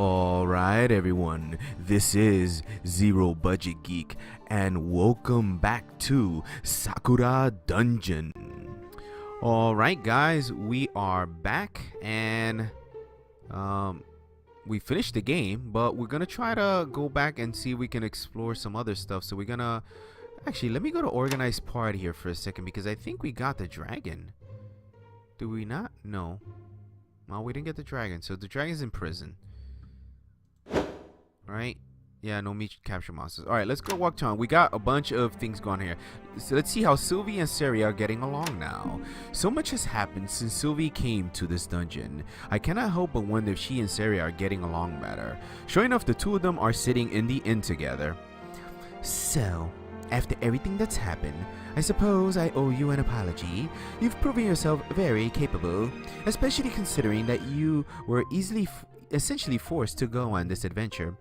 Alright everyone, this is Zero Budget Geek and welcome back to Sakura Dungeon. Alright guys, we are back and we finished the game, but we're gonna try to go back and see if we can explore some other stuff. So we're gonna actually, let me go to organized party here for a second because I think we got the dragon. Do we not? No. Well, we didn't get the dragon, so the dragon's in prison. Right? Yeah, no meat capture monsters. Alright, let's go walk town. We got a bunch of things going here. So let's see how Sylvie and Sari are getting along now. So much has happened since Sylvie came to this dungeon. I cannot help but wonder if she and Sari are getting along better. Sure enough, the two of them are sitting in the inn together. So, after everything that's happened, I suppose I owe you an apology. You've proven yourself very capable, especially considering that you were essentially forced to go on this adventure.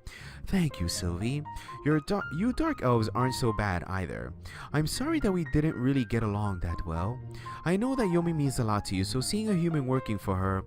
Thank you, Sylvie. You dark elves aren't so bad either. I'm sorry that we didn't really get along that well. I know that Yomi means a lot to you, so seeing a human working for her,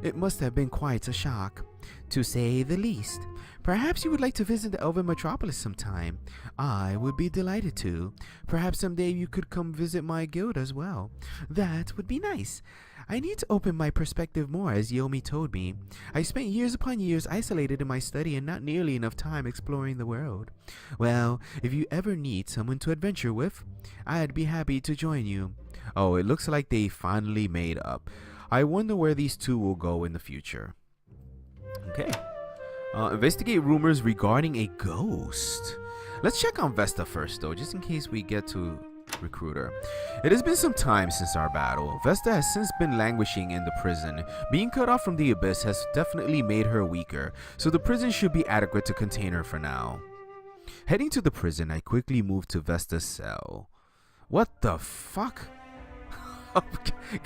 it must have been quite a shock, to say the least. Perhaps you would like to visit the Elven Metropolis sometime. I would be delighted to. Perhaps someday you could come visit my guild as well. That would be nice. I need to open my perspective more, as Yomi told me. I spent years upon years isolated in my study and not nearly enough time exploring the world. Well, if you ever need someone to adventure with, I'd be happy to join you. Oh, it looks like they finally made up. I wonder where these two will go in the future. Okay. Investigate rumors regarding a ghost. Let's check on Vesta first, though, just in case we get to recruit her. It has been some time since our battle. Vesta has since been languishing in the prison. Being cut off from the abyss has definitely made her weaker, so the prison should be adequate to contain her for now. Heading to the prison, I quickly moved to Vesta's cell. What the fuck?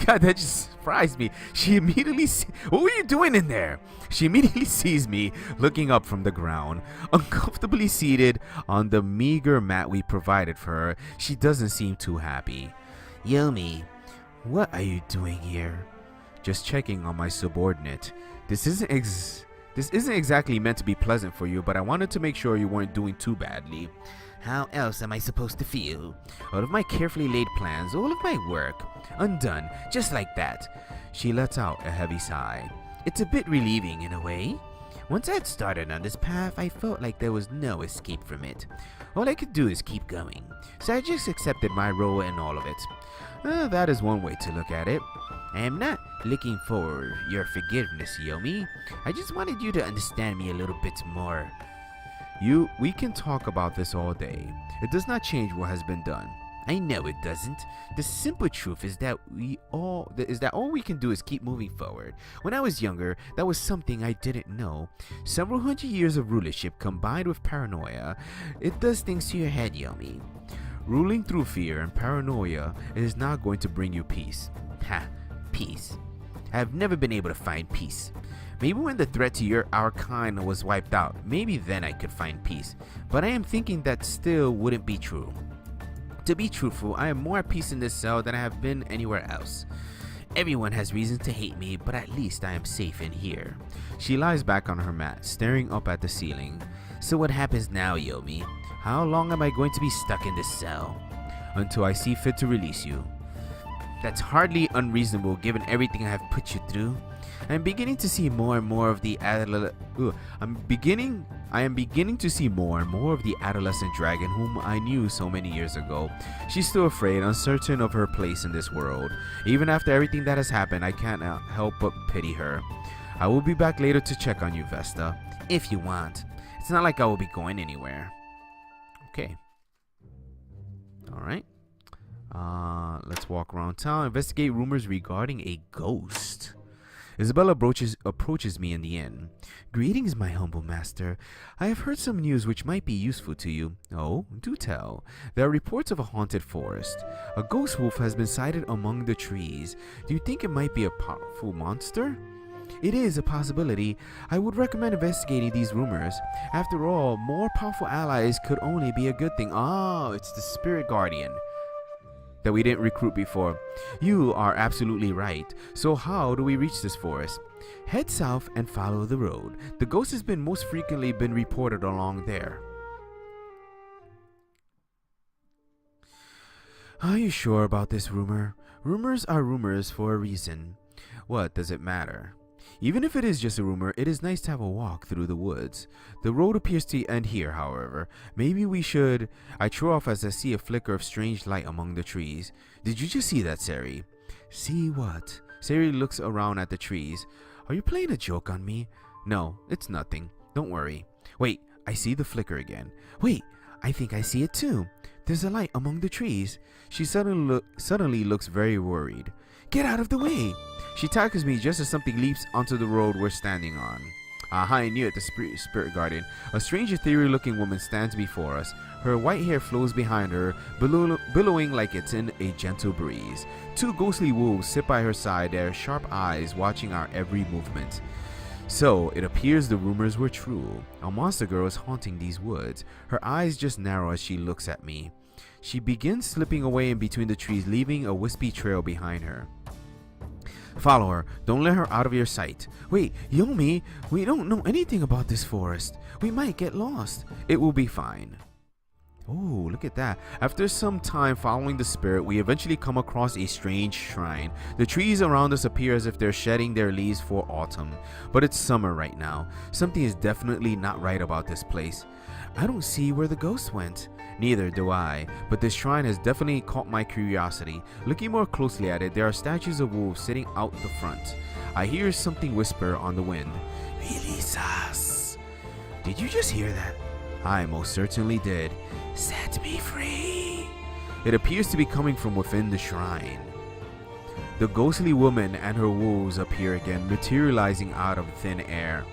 God, that just surprised me. She immediately what were you doing in there? She immediately sees me looking up from the ground. Uncomfortably seated on the meager mat we provided for her, she doesn't seem too happy. Yomi, what are you doing here? Just checking on my subordinate. This isn't exactly meant to be pleasant for you, but I wanted to make sure you weren't doing too badly. How else am I supposed to feel? All of my carefully laid plans, all of my work, undone, just like that. She lets out a heavy sigh. It's a bit relieving in a way. Once I had started on this path, I felt like there was no escape from it. All I could do is keep going, so I just accepted my role in all of it. That is one way to look at it. I am not looking for your forgiveness, Yomi. I just wanted you to understand me a little bit more. We can talk about this all day. It does not change what has been done. I know it doesn't. The simple truth is that all we can do is keep moving forward. When I was younger, that was something I didn't know. Several hundred years of rulership combined with paranoia, it does things to your head, Yomi. Ruling through fear and paranoia is not going to bring you peace. Ha, peace. I have never been able to find peace. Maybe when the threat to our kind was wiped out, maybe then I could find peace. But I am thinking that still wouldn't be true. To be truthful, I am more at peace in this cell than I have been anywhere else. Everyone has reasons to hate me, but at least I am safe in here. She lies back on her mat, staring up at the ceiling. So what happens now, Yomi? How long am I going to be stuck in this cell? Until I see fit to release you. That's hardly unreasonable given everything I have put you through. I am beginning to see more and more of the adolescent dragon whom I knew so many years ago. She's still afraid, uncertain of her place in this world. Even after everything that has happened, I can't help but pity her. I will be back later to check on you, Vesta, if you want. It's not like I will be going anywhere. Okay. Alright. Let's walk around town. Investigate rumors regarding a ghost. Isabella approaches me in the inn. Greetings, my humble master. I have heard some news which might be useful to you. Oh, do tell. There are reports of a haunted forest. A ghost wolf has been sighted among the trees. Do you think it might be a powerful monster? It is a possibility. I would recommend investigating these rumors. After all, more powerful allies could only be a good thing. Oh, it's the spirit guardian. that we didn't recruit before. You are absolutely right. So how do we reach this forest? Head south and follow the road. The ghost has been most frequently been reported along there. Are you sure about this rumor? Rumors are rumors for a reason. What does it matter? Even if it is just a rumor, it is nice to have a walk through the woods. The road appears to end here, however. Maybe we should... I throw off as I see a flicker of strange light among the trees. Did you just see that, Sari? See what? Sari looks around at the trees. Are you playing a joke on me? No, it's nothing. Don't worry. Wait, I see the flicker again. Wait, I think I see it too. There's a light among the trees. She suddenly looks very worried. Get out of the way! She tackles me just as something leaps onto the road we're standing on. Aha, I knew it, the spirit guardian. A strange ethereal-looking woman stands before us. Her white hair flows behind her, billowing like it's in a gentle breeze. Two ghostly wolves sit by her side, their sharp eyes watching our every movement. So, it appears the rumors were true. A monster girl is haunting these woods. Her eyes just narrow as she looks at me. She begins slipping away in between the trees, leaving a wispy trail behind her. Follow her. Don't let her out of your sight. Wait, Yomi, we don't know anything about this forest. We might get lost. It will be fine. Oh, look at that. After some time following the spirit, we eventually come across a strange shrine. The trees around us appear as if they're shedding their leaves for autumn. But it's summer right now. Something is definitely not right about this place. I don't see where the ghost went. Neither do I, but this shrine has definitely caught my curiosity. Looking more closely at it, there are statues of wolves sitting out the front. I hear something whisper on the wind. Release us. Did you just hear that? I most certainly did. Set me free. It appears to be coming from within the shrine. The ghostly woman and her wolves appear again, materializing out of thin air.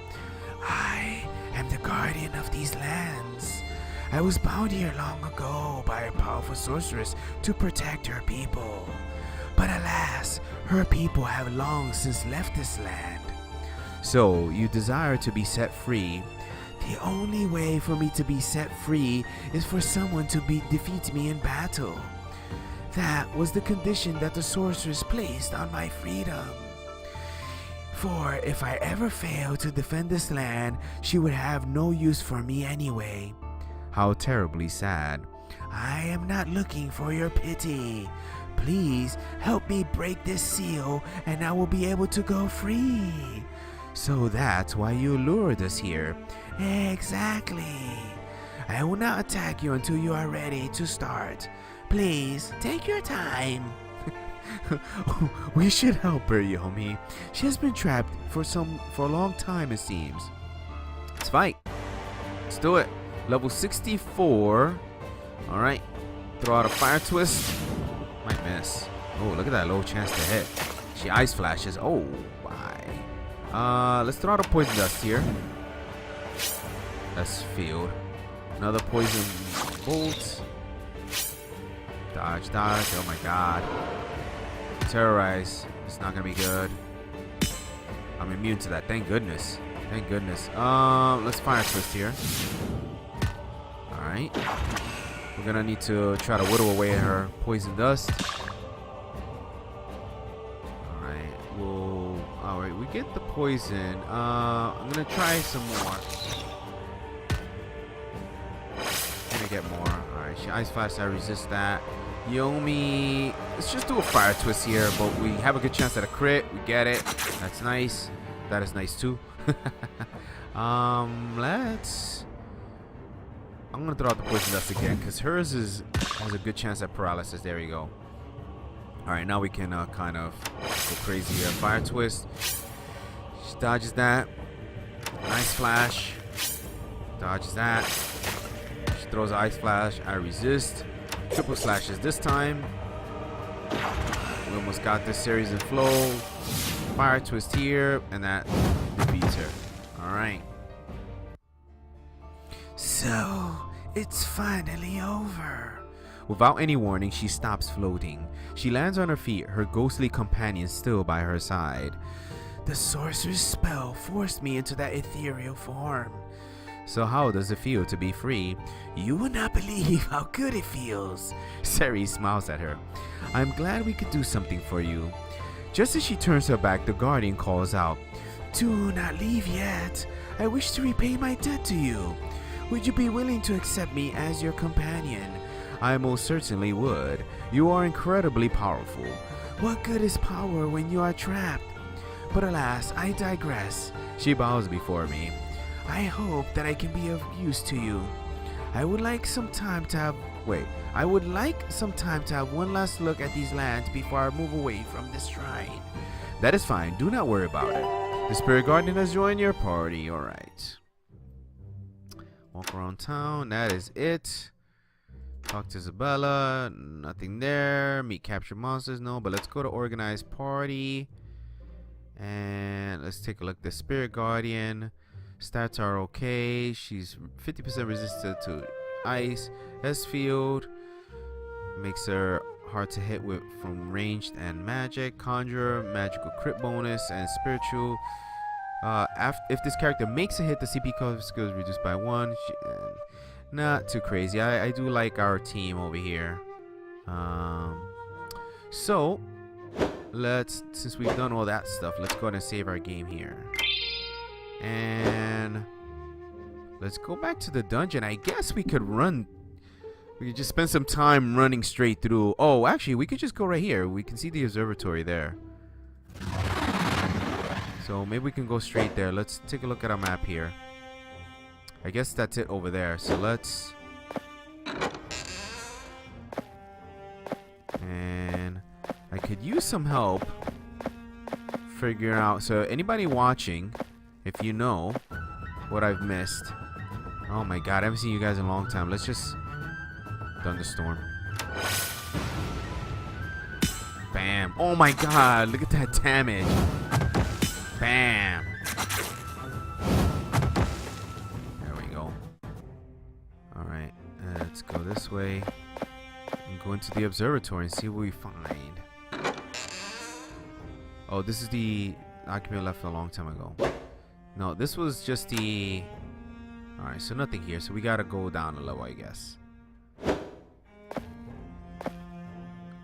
I am the guardian of these lands. I was bound here long ago by a powerful sorceress to protect her people. But alas, her people have long since left this land. So, you desire to be set free. The only way for me to be set free is for someone to defeat me in battle. That was the condition that the sorceress placed on my freedom. For if I ever failed to defend this land, she would have no use for me anyway. How terribly sad. I am not looking for your pity. Please help me break this seal and I will be able to go free. So that's why you lured us here. Exactly. I will not attack you until you are ready to start. Please take your time. We should help her, Yomi. She has been trapped for a long time, it seems. Let's fight. Let's do it. Level 64. Alright. Throw out a fire twist. Might miss. Oh, look at that low chance to hit. She ice flashes. Oh, my. Let's throw out a poison dust here. That's field. Another poison bolt. Dodge, dodge. Oh my god. Terrorize. It's not gonna be good. I'm immune to that. Thank goodness. Thank goodness. Let's fire twist here. Alright. We're gonna need to try to whittle away at her poison dust. Alright, we get the poison. I'm gonna try some more. Gonna get more. Alright, she ice flash, I resist that. Yomi, let's just do a fire twist here, but we have a good chance at a crit. We get it. That's nice. That is nice too. I'm gonna throw out the poison dust again because hers has a good chance at paralysis. There we go. All right, now we can kind of go crazy here. Fire twist. She dodges that. Ice flash. Dodges that. She throws an ice flash. I resist. Triple slashes this time. We almost got this series in flow. Fire twist here, and that defeats her. All right. So, it's finally over. Without any warning, she stops floating. She lands on her feet, her ghostly companion still by her side. The sorcerer's spell forced me into that ethereal form. So how does it feel to be free? You would not believe how good it feels. Ceres smiles at her. I'm glad we could do something for you. Just as she turns her back, the guardian calls out, Do not leave yet. I wish to repay my debt to you. Would you be willing to accept me as your companion? I most certainly would. You are incredibly powerful. What good is power when you are trapped? But alas, I digress. She bows before me. I hope that I can be of use to you. I would like some time to have one last look at these lands before I move away from this shrine. That is fine. Do not worry about it. The spirit guardian has joined your party. Alright. Walk around town. That is it. Talk to Isabella. Nothing there. Meet captured monsters. No, but let's go to organized party. And let's take a look. The spirit guardian. Stats are okay. She's 50% resistant to ice. S field. Makes her hard to hit with from ranged and magic. Conjurer, magical crit bonus, and spiritual. If this character makes a hit, the CP cost skill is reduced by 1. Not too crazy. I do like our team over here. So since we've done all that stuff, let's go ahead and save our game here. And let's go back to the dungeon. I guess we could just spend some time running straight through. Oh, actually, we could just go right here. We can see the observatory there. So maybe we can go straight there. Let's take a look at our map here. I guess that's it over there. So let's... And I could use some help figuring out. So anybody watching, if you know what I've missed. Oh my god, I haven't seen you guys in a long time. Let's just... Thunderstorm. Bam. Oh my god, look at that damage. Bam. There we go. Alright, let's go this way and go into the observatory and see what we find. Oh, this is the document left a long time ago. No, this was just the... Alright, so nothing here. So we gotta go down a level, I guess.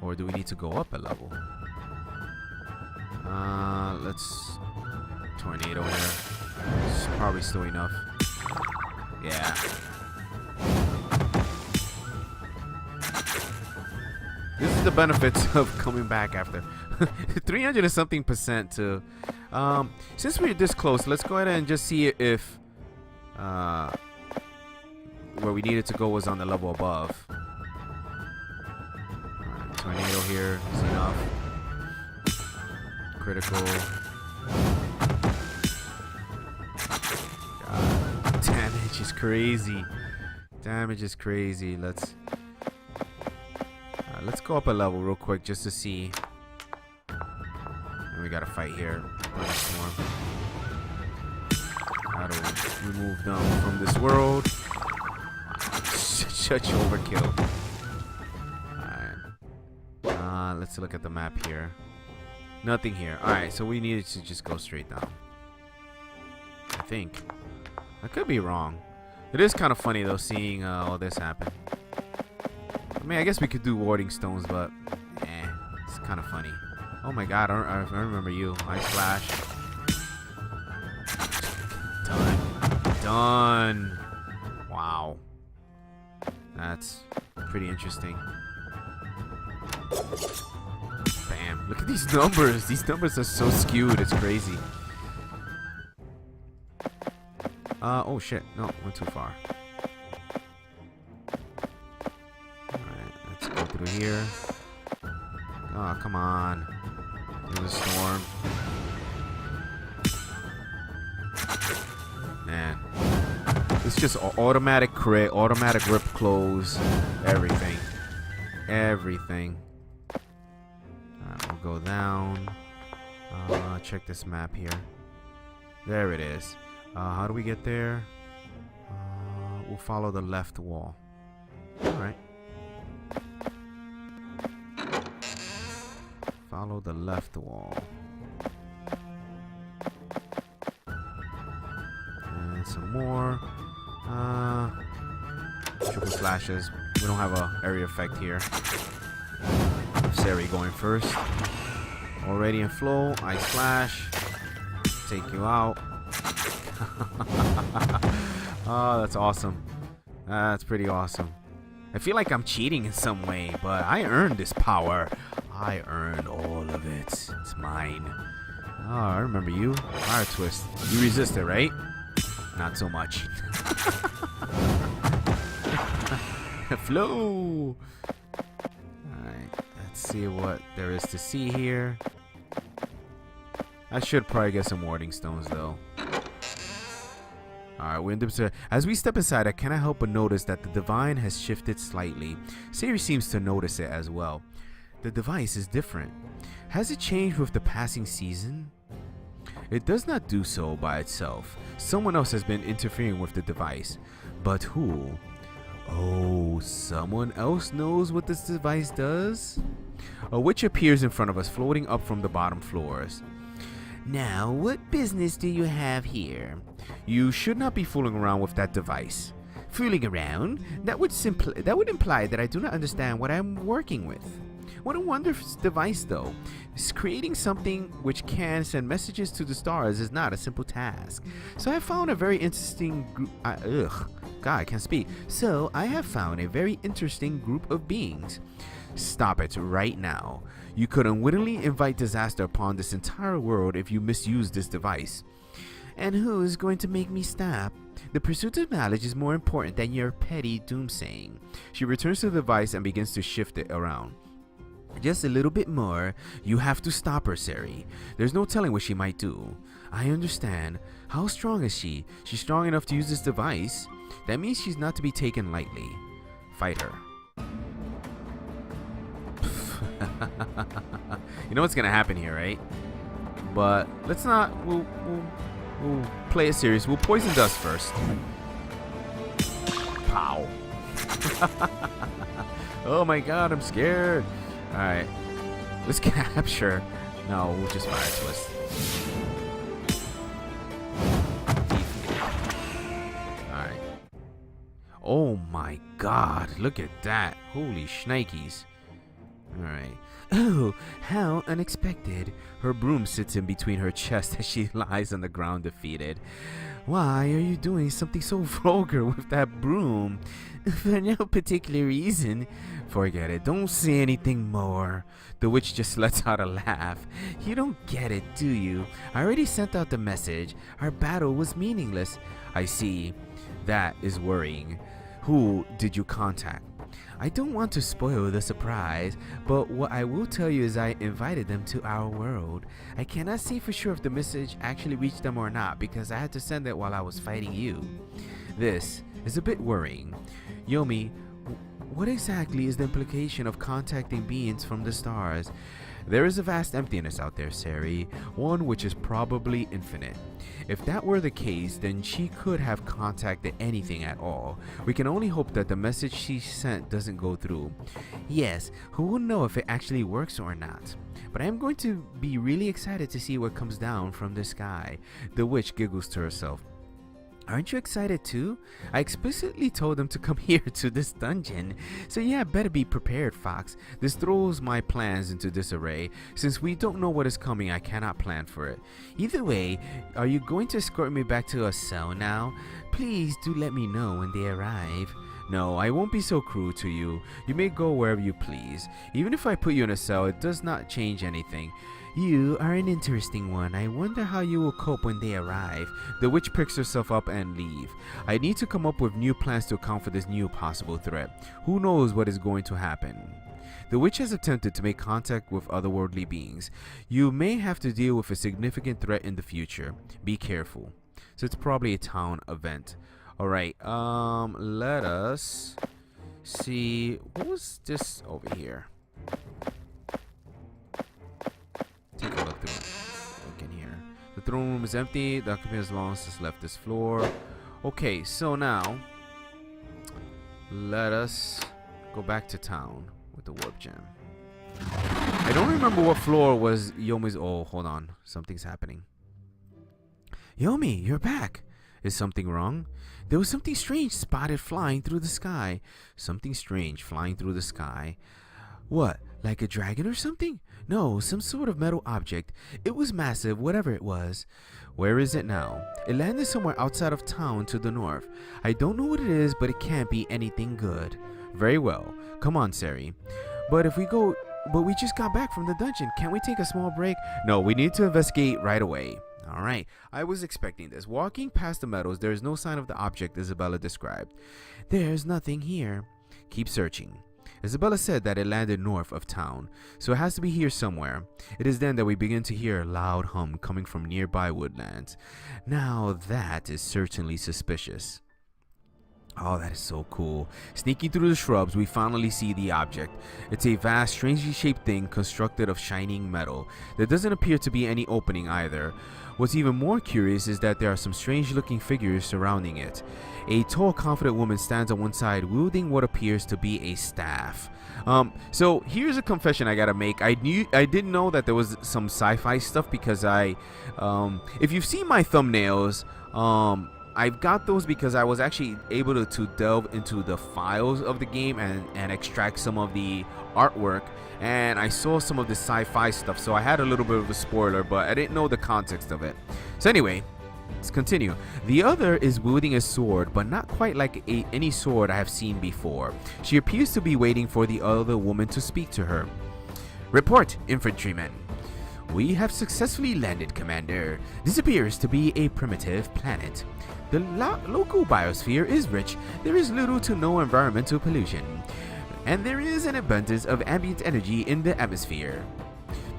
Or do we need to go up a level? Let's... Tornado here. It's probably still enough. Yeah. This is the benefits of coming back after 300 and something percent to... since we're this close, let's go ahead and just see if where we needed to go was on the level above. Alright, tornado here is enough. Critical. God, damage is crazy. Damage is crazy. Let's go up a level real quick just to see. And we gotta fight here. Thunderstorm. How do we remove them from this world? Such overkill. Alright. Let's look at the map here. Nothing here. Alright, so we needed to just go straight down. I think. I could be wrong. It is kind of funny though seeing all this happen. I mean, I guess we could do warding stones, but it's kind of funny. Oh my god, I remember you. Ice Flash. Done. Wow. That's pretty interesting. Bam. Look at these numbers. These numbers are so skewed. It's crazy. Oh shit. No, went too far. Alright, let's go through here. Oh, come on. There's a storm. Man. It's just automatic crit, automatic rip close, everything. Everything. Alright, we'll go down. Check this map here. There it is. How do we get there? We'll follow the left wall. Alright. Follow the left wall. And some more. Triple slashes. We don't have a area effect here. Sari going first. Already in flow. Ice Flash. Take you out. Oh, that's awesome. That's pretty awesome. I feel like I'm cheating in some way, but I earned this power. I earned all of it. It's mine. Oh, I remember you. Fire Twist. You resist it, right? Not so much. Flow. Alright, let's see what there is to see here. I should probably get some warding stones though. Alright, as we step inside, I cannot help but notice that the divine has shifted slightly. Siri seems to notice it as well. The device is different. Has it changed with the passing season? It does not do so by itself. Someone else has been interfering with the device. But who? Oh, someone else knows what this device does? A witch appears in front of us, floating up from the bottom floors. Now, what business do you have here? You should not be fooling around with that device. Fooling around? That would imply that I do not understand what I'm working with. What a wondrous device, though. Creating something which can send messages to the stars is not a simple task. So I found a very interesting group. I can't speak. So I have found a very interesting group of beings. Stop it right now. You could unwittingly invite disaster upon this entire world if you misuse this device. And who's going to make me stop? The pursuit of knowledge is more important than your petty doomsaying. She returns to the device and begins to shift it around. Just a little bit more. You have to stop her, Sari. There's no telling what she might do. I understand. How strong is she? She's strong enough to use this device? That means she's not to be taken lightly. Fight her. You know what's gonna happen here, right? But let's not. We'll play it serious. We'll poison dust first. Pow. Oh my god, I'm scared. Alright. Let's capture. No, we'll just fire twist. Alright. Oh my god, look at that. Holy shnikes. Alright. Oh, how unexpected. Her broom sits in between her chest as she lies on the ground defeated. Why are you doing something so vulgar with that broom? For no particular reason. Forget it. Don't say anything more. The witch just lets out a laugh. You don't get it, do you? I already sent out the message. Our battle was meaningless. I see. That is worrying. Who did you contact? I don't want to spoil the surprise, but what I will tell you is I invited them to our world. I cannot say for sure if the message actually reached them or not because I had to send it while I was fighting you. This is a bit worrying. Yomi, what exactly is the implication of contacting beings from the stars? There is a vast emptiness out there, Sari, one which is probably infinite. If that were the case, then she could have contacted anything at all. We can only hope that the message she sent doesn't go through. Yes, who will know if it actually works or not? But I am going to be really excited to see what comes down from the sky. The witch giggles to herself. Aren't you excited too? I explicitly told them to come here to this dungeon. So yeah, better be prepared, Fox. This throws my plans into disarray. Since we don't know what is coming, I cannot plan for it. Either way, are you going to escort me back to a cell now? Please do let me know when they arrive. No, I won't be so cruel to you. You may go wherever you please. Even if I put you in a cell, it does not change anything. You are an interesting one. I wonder how you will cope when they arrive. The witch picks herself up and leave. I need to come up with new plans to account for this new possible threat. Who knows what is going to happen? The witch has attempted to make contact with otherworldly beings. You may have to deal with a significant threat in the future. Be careful. So it's probably a town event. Alright, let us see. What was this over here? Take a look in here. The throne room is empty. The occupant has long since left this floor. Okay, so now let us go back to town with the warp gem. I don't remember what floor was Yomi's. Oh, hold on. Something's happening. Yomi, you're back. Is something wrong? There was something strange spotted flying through the sky. Something strange flying through the sky. What, like a dragon or something? No, some sort of metal object. It was massive, whatever it was. Where is it now? It landed somewhere outside of town to the north. I don't know what it is, but it can't be anything good. Very well. Come on, Sari. But we just got back from the dungeon. Can't we take a small break? No, we need to investigate right away. Alright, I was expecting this. Walking past the meadows, there is no sign of the object Isabella described. There's nothing here. Keep searching. Isabella said that it landed north of town, so it has to be here somewhere. It is then that we begin to hear a loud hum coming from nearby woodlands. Now that is certainly suspicious. Oh, that is so cool. Sneaking through the shrubs, we finally see the object. It's a vast, strangely shaped thing constructed of shining metal. There doesn't appear to be any opening either. What's even more curious is that there are some strange looking figures surrounding it. A tall, confident woman stands on one side, wielding what appears to be a staff. So here's a confession I gotta make. I didn't know that there was some sci-fi stuff because if you've seen my thumbnails, I've got those because I was actually able to delve into the files of the game and extract some of the artwork, and I saw some of the sci-fi stuff, so I had a little bit of a spoiler, but I didn't know the context of it. So anyway, let's continue. The other is wielding a sword, but not quite like any sword I have seen before. She appears to be waiting for the other woman to speak to her. Report, infantryman. We have successfully landed, Commander. This appears to be a primitive planet. The local biosphere is rich. There is little to no environmental pollution, and there is an abundance of ambient energy in the atmosphere.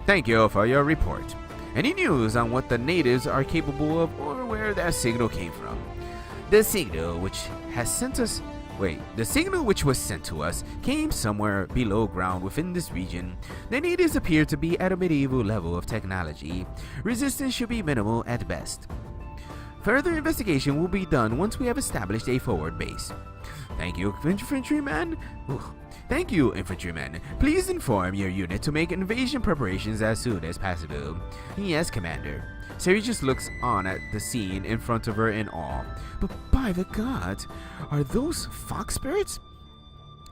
Thank you for your report. Any news on what the natives are capable of or where that signal came from? The signal which was sent to us came somewhere below ground within this region. The natives appear to be at a medieval level of technology. Resistance should be minimal at best. Further investigation will be done once we have established a forward base. Thank you, infantryman. Thank you, infantryman. Please inform your unit to make invasion preparations as soon as possible. Yes, Commander. Sari just looks on at the scene in front of her in awe. But by the gods, are those fox spirits?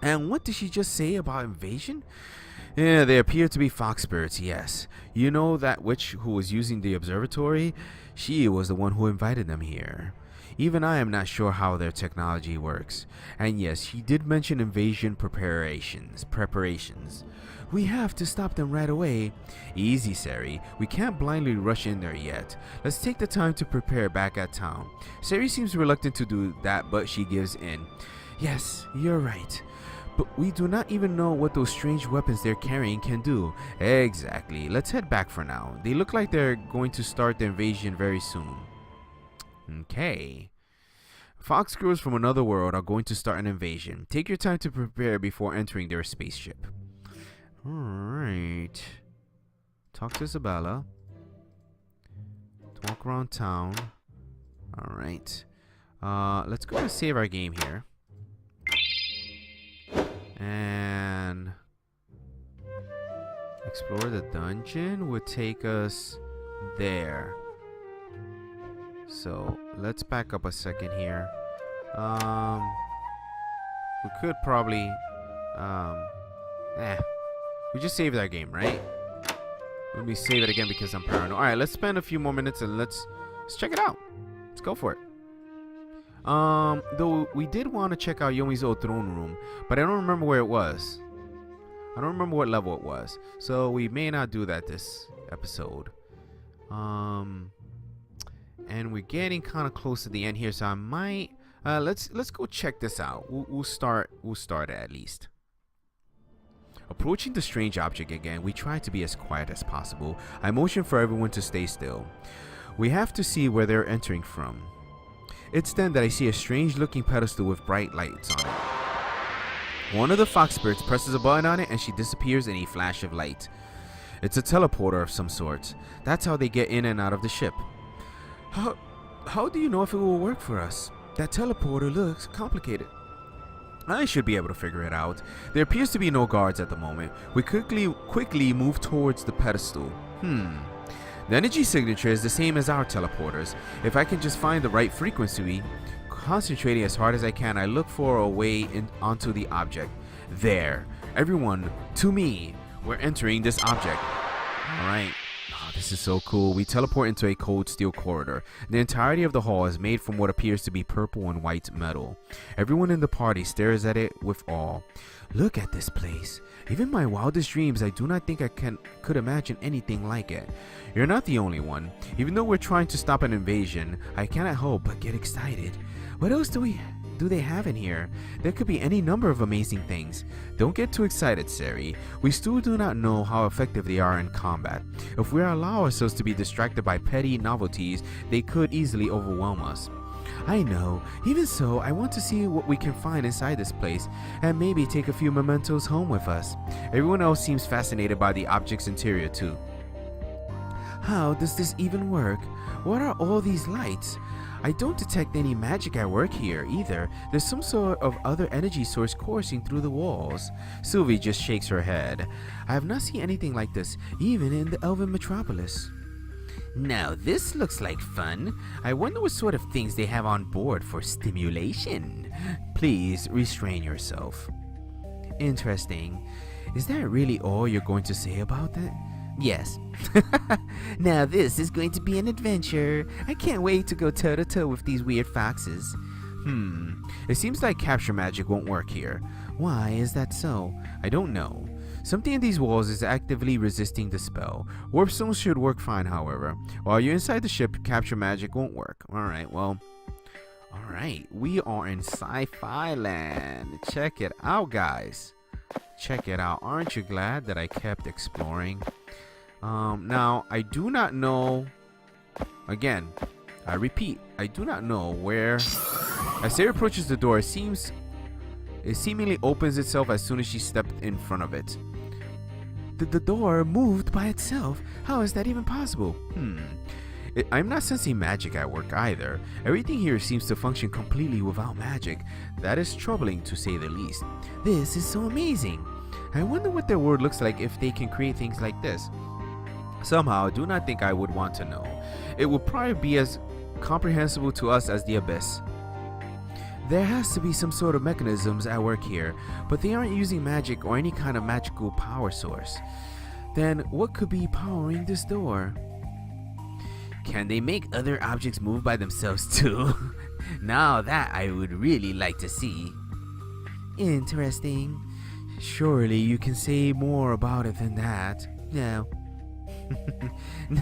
And what did she just say about invasion? Yeah, they appear to be fox spirits, yes. You know that witch who was using the observatory? She was the one who invited them here. Even I am not sure how their technology works. And yes, she did mention invasion preparations. We have to stop them right away. Easy, Sari. We can't blindly rush in there yet. Let's take the time to prepare back at town. Sari seems reluctant to do that, but she gives in. Yes, you're right. But we do not even know what those strange weapons they're carrying can do. Exactly. Let's head back for now. They look like they're going to start the invasion very soon. Okay. Fox girls from another world are going to start an invasion. Take your time to prepare before entering their spaceship. Alright. Talk to Isabella. Walk around town. Alright. Let's go and save our game here. And explore the dungeon would take us there. So let's back up a second here. We could probably we just saved our game, right? Let me save it again because I'm paranoid. Alright, let's spend a few more minutes and let's check it out. Let's go for it. Though we did want to check out Yomi's old throne room, but I don't remember where it was. I don't remember what level it was, so we may not do that this episode. And we're getting kind of close to the end here, so I might let's go check this out. We'll start it at least. Approaching the strange object again, we try to be as quiet as possible. I motion for everyone to stay still. We have to see where they're entering from. It's then that I see a strange looking pedestal with bright lights on it. One of the fox spirits presses a button on it and she disappears in a flash of light. It's a teleporter of some sort. That's how they get in and out of the ship. How do you know if it will work for us? That teleporter looks complicated. I should be able to figure it out. There appears to be no guards at the moment. We quickly move towards the pedestal. The energy signature is the same as our teleporters. If I can just find the right frequency, concentrating as hard as I can, I look for a way onto the object. There. Everyone, to me. We're entering this object. Alright. Oh, this is so cool. We teleport into a cold steel corridor. The entirety of the hall is made from what appears to be purple and white metal. Everyone in the party stares at it with awe. Look at this place. Even my wildest dreams, I do not think I could imagine anything like it. You're not the only one. Even though we're trying to stop an invasion, I cannot help but get excited. What else do they have in here? There could be any number of amazing things. Don't get too excited, Sari. We still do not know how effective they are in combat. If we allow ourselves to be distracted by petty novelties, they could easily overwhelm us. I know. Even so, I want to see what we can find inside this place, and maybe take a few mementos home with us. Everyone else seems fascinated by the object's interior too. How does this even work? What are all these lights? I don't detect any magic at work here either. There's some sort of other energy source coursing through the walls. Sylvie just shakes her head. I have not seen anything like this, even in the Elven metropolis. Now this looks like fun. I wonder what sort of things they have on board for stimulation. Please restrain yourself. Interesting. Is that really all you're going to say about that? Yes. Now this is going to be an adventure. I can't wait to go toe-to-toe with these weird foxes. It seems like capture magic won't work here. Why is that so? I don't know. Something in these walls is actively resisting the spell. Warp stones should work fine, however. While you're inside the ship, capture magic won't work. Alright, well. Alright, we are in sci-fi land. Check it out, guys. Check it out. Aren't you glad that I kept exploring? Now, I do not know. Again, I repeat, I do not know where. As Sarah approaches the door, it seemingly opens itself as soon as she stepped in front of it. The door moved by itself. How is that even possible? I'm not sensing magic at work either. Everything here seems to function completely without magic. That is troubling, to say the least. This is so amazing. I wonder what their world looks like if they can create things like this. Somehow, I do not think I would want to know. It would probably be as comprehensible to us as the abyss. There has to be some sort of mechanisms at work here, but they aren't using magic or any kind of magical power source. Then what could be powering this door? Can they make other objects move by themselves too? Now that I would really like to see. Interesting. Surely you can say more about it than that. No.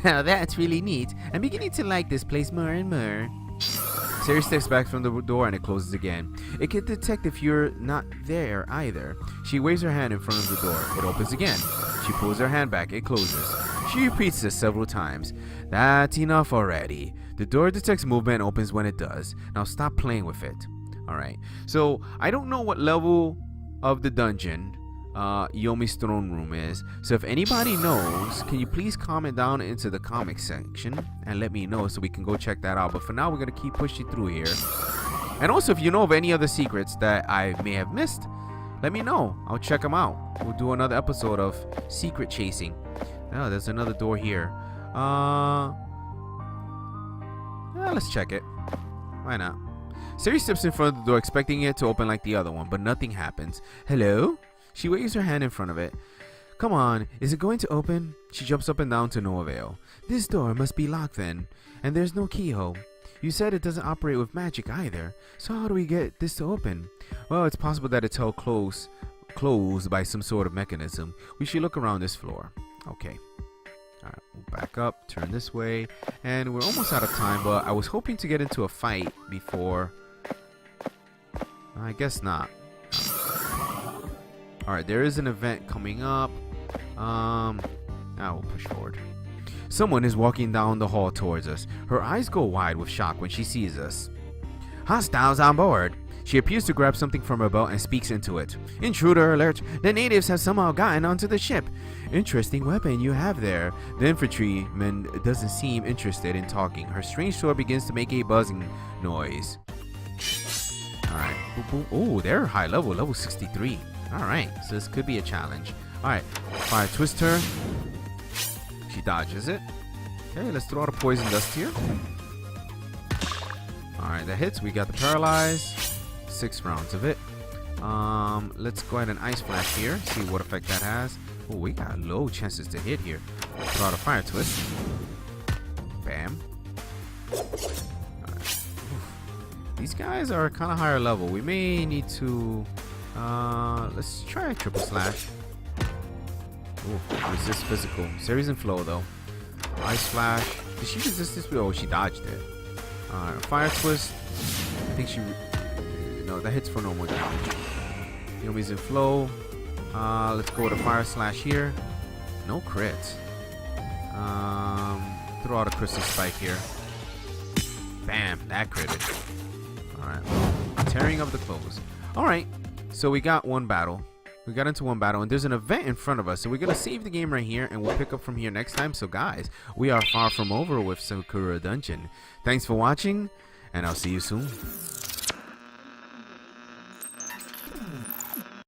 Now that's really neat. I'm beginning to like this place more and more. Sari steps back from the door and it closes again. It can detect if you're not there either. She waves her hand in front of the door. It opens again. She pulls her hand back. It closes. She repeats this several times. That's enough already. The door detects movement and opens when it does. Now stop playing with it. Alright. So I don't know what level of the dungeon Yomi's throne room is. So if anybody knows, can you please comment down into the comment section and let me know so we can go check that out. But for now, we're gonna keep pushing through here. And also, if you know of any other secrets that I may have missed, let me know. I'll check them out. We'll do another episode of secret chasing. Oh, there's another door here. Let's check it. Why not? Sari steps in front of the door expecting it to open like the other one, but nothing happens. Hello? She waves her hand in front of it. Come on, is it going to open? She jumps up and down to no avail. This door must be locked then, and there's no keyhole. You said it doesn't operate with magic either, so how do we get this to open? Well, it's possible that it's held closed by some sort of mechanism. We should look around this floor. Okay. Alright, we'll back up, turn this way, and we're almost out of time, but I was hoping to get into a fight before. I guess not. Alright, there is an event coming up. I will push forward. Someone is walking down the hall towards us. Her eyes go wide with shock when she sees us. Hostiles on board. She appears to grab something from her belt and speaks into it. Intruder alert! The natives have somehow gotten onto the ship. Interesting weapon you have there. The infantryman doesn't seem interested in talking. Her strange sword begins to make a buzzing noise. Alright. Oh, they're high level. Level 63. Alright, so this could be a challenge. Alright, fire twist her. She dodges it. Okay, let's throw out a poison dust here. Alright, that hits. We got the paralyze. 6 rounds of it. Let's go ahead and ice flash here. See what effect that has. Oh, we got low chances to hit here. Throw out a fire twist. Bam. Alright. These guys are kind of higher level. We may need to... let's try a triple slash. Ooh, resist physical. Series and flow though. Ice flash. Did she resist this? Oh, she dodged it. Alright, fire twist. I think she... no, that hits for normal damage. Yomi's in flow. Let's go with a fire slash here. No crits. Throw out a crystal spike here. Bam, that critted. Alright, tearing of the clothes. Alright, so we got one battle. We got into one battle, and there's an event in front of us. So we're going to save the game right here, and we'll pick up from here next time. So guys, we are far from over with Sakura Dungeon. Thanks for watching, and I'll see you soon.